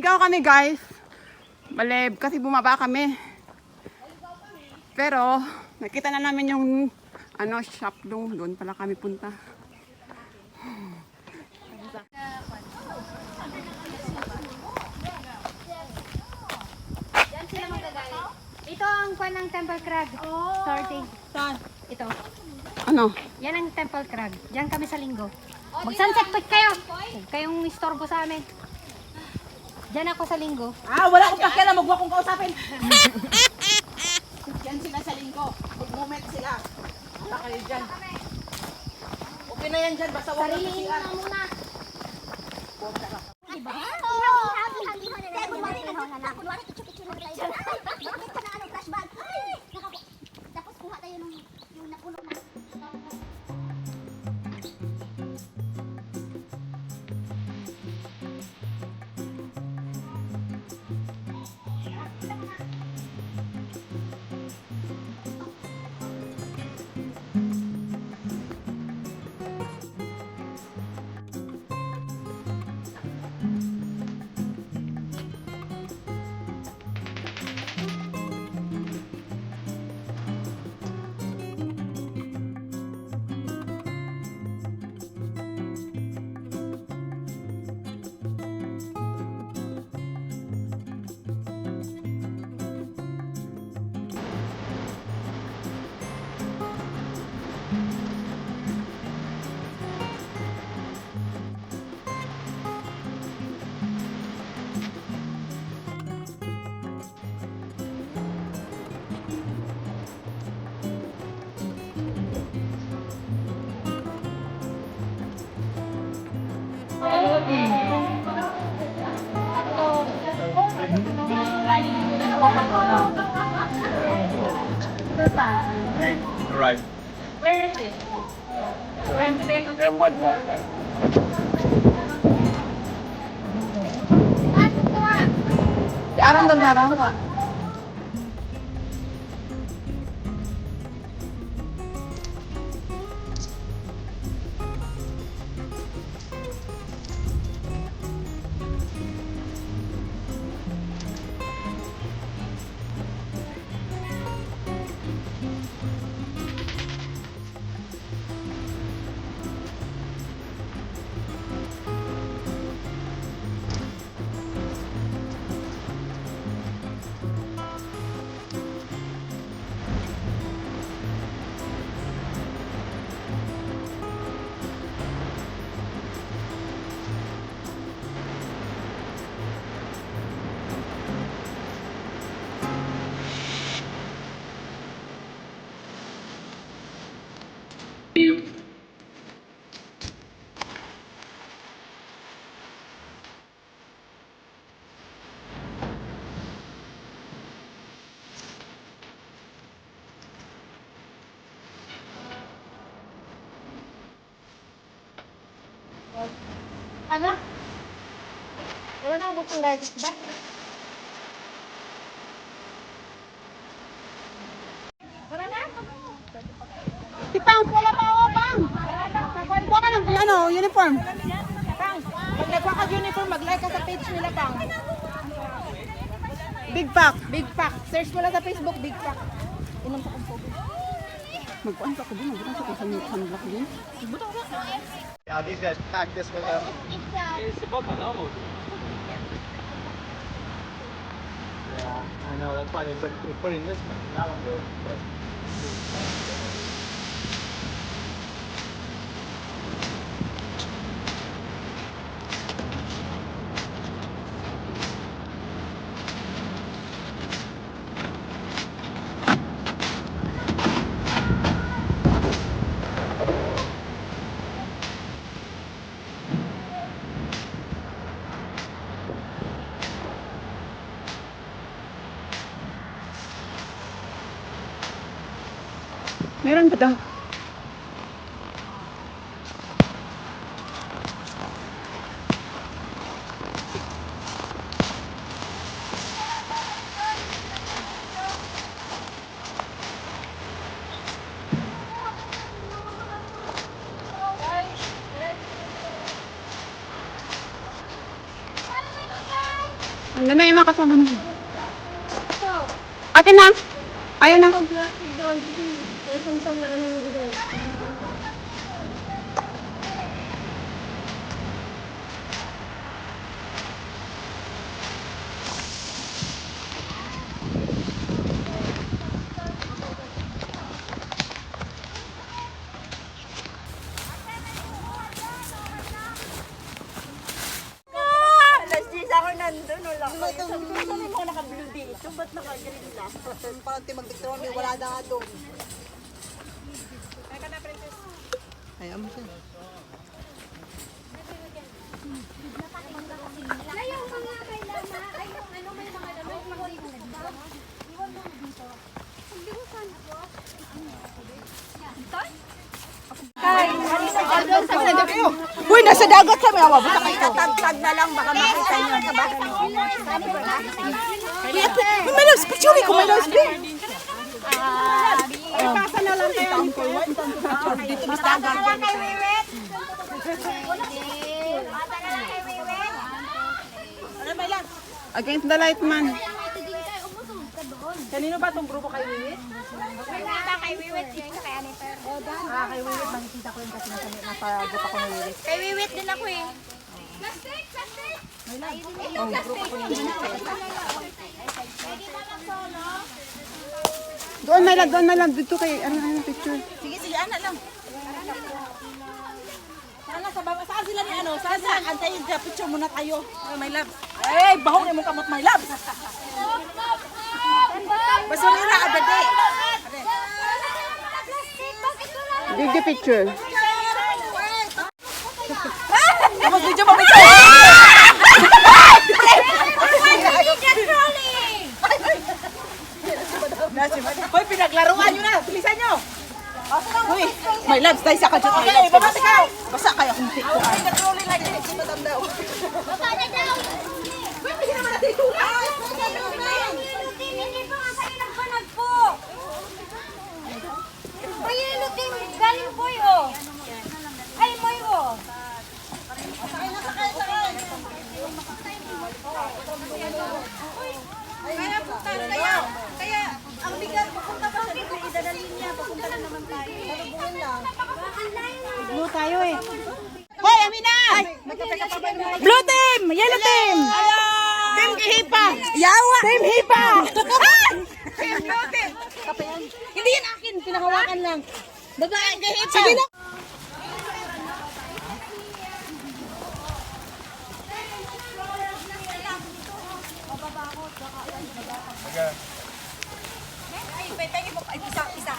Naligaw kami guys. Baleb kasi bumaba kami. Pero nakita na namin yung shop doon pala kami punta. Diyan sila magagaling. Ito ang kwan ng Temple Crag. Sorting. Ito. Ano? Yan ang Temple Crag. Diyan kami sa linggo. Mag-sunset pick kayo. Huwag kayong istorbo sa amin. Diyan ako sa linggo. Wala akong pakialam, magwa kong kausapin. Yan sila sa linggo. Mag-moment sila. Wala kayo dyan. Okay na yan dyan, basta wala na Sariliin sila. mo na muna. Tapos kuha tayo yung napuno na. Right. Where is it? And what more? Aram doon. Ano? Wala na ako kung guys. Ba? Si Pang, wala pa ako, Pang. Kuha ka ng uniform. Pag nagwa ka uniform, mag-like ka sa page nila, Pang. Big pack. Big Pack. Search mo lang sa Facebook, Big Pack. Inom sa kumpo. Magpuan pa ako din. Magpuan pa ako sa sunblock din. Yeah, these guys packed this with them. It's a book almost. Yeah, I know, that's fine. It's like we're putting this one, that one goes. Meron ba daw? Ang ganda yung mga kasama mo. Ate na. Ayaw na. Alas 10 ako nandun, wala ka. Sabi ko, saan yung mga naka-blue dito? Ba't naka-green lang? Parang timag-dictaron, wala na nga doon. Kaya ka na, princess. Ayaw mo siya. Uy, nasa dagat sa mga buta kayo. Tag na lang, baka makita nyo. May loves, picture ko, may loves. Pasa na lang kayo. Dito mas dagat. Ano may lang? Against the light man. Kanino ba itong grupo kay Wiwit? Kay Wiwit yun, kaya ni Per. Kay Wiwit, makikita ko yung kasi napagod ako ng Wiwit. Kay Wiwit din ako eh. Doon may love. Dito kay, ano picture. Sige, anak lang. Sana sa baba, saan sila ni ano? Saan sila? Antayin siya, picture muna tayo. Ay, my love. Ay, bahong mo kamot, my love. Basurira, abade. Video picture. Tapos video mo, picture. Hoy, pinaglaruan nyo na. Bilisan nyo. Hoy, my loves, tayo sa kajot. Okay, babasa ka. Basa kaya kung tiko. Ay, katrolling like this. Si madam daw. Baba na daw! Ba't hindi naman natin tulad? Hindi pa nga kayo nagpanag po! Payilutin, galing po yun! Ay, mo yun! Sakay na, sakay. Kaya punta, kaya ang bigat, papunta pa siya dito, idadalhin niya, papunta na naman tayo. Malubungin lang. Blue tayo eh. Hoy, Amina! Blue team! Yellow team! Team Hipa! Yawa! Team Hipa! Team Blue team! Hindi yan akin, pinahawakan lang. Babae kay Hipa! Sige na!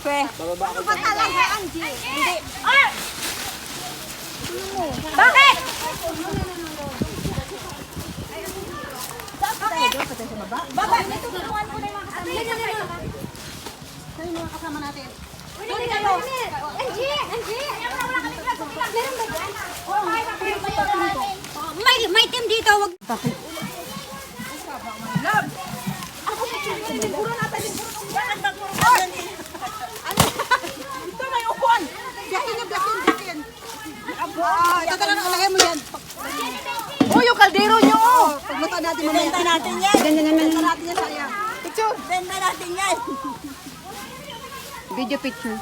Kwe. Ano ba talaga, Angie? Hindi. Ah! Bakit? Baba! Tutulungan ko na yung mga kasama. Saan yung mga kasama natin? Huli kayo. Angie! Angie! Meron ba dyan? May team dito. Wag. Love! Ako sa children, liburo natin. Bakit magpuro ka dyan? Ano? Ito may upuan. Biyakin. Ito talaga kalagay mo yan. Oh, yung kaldero nyo. Pagluto natin mamaya. Benta natin yan. Benta natin yan, sayang. Picture. Benta natin yan. Video picture.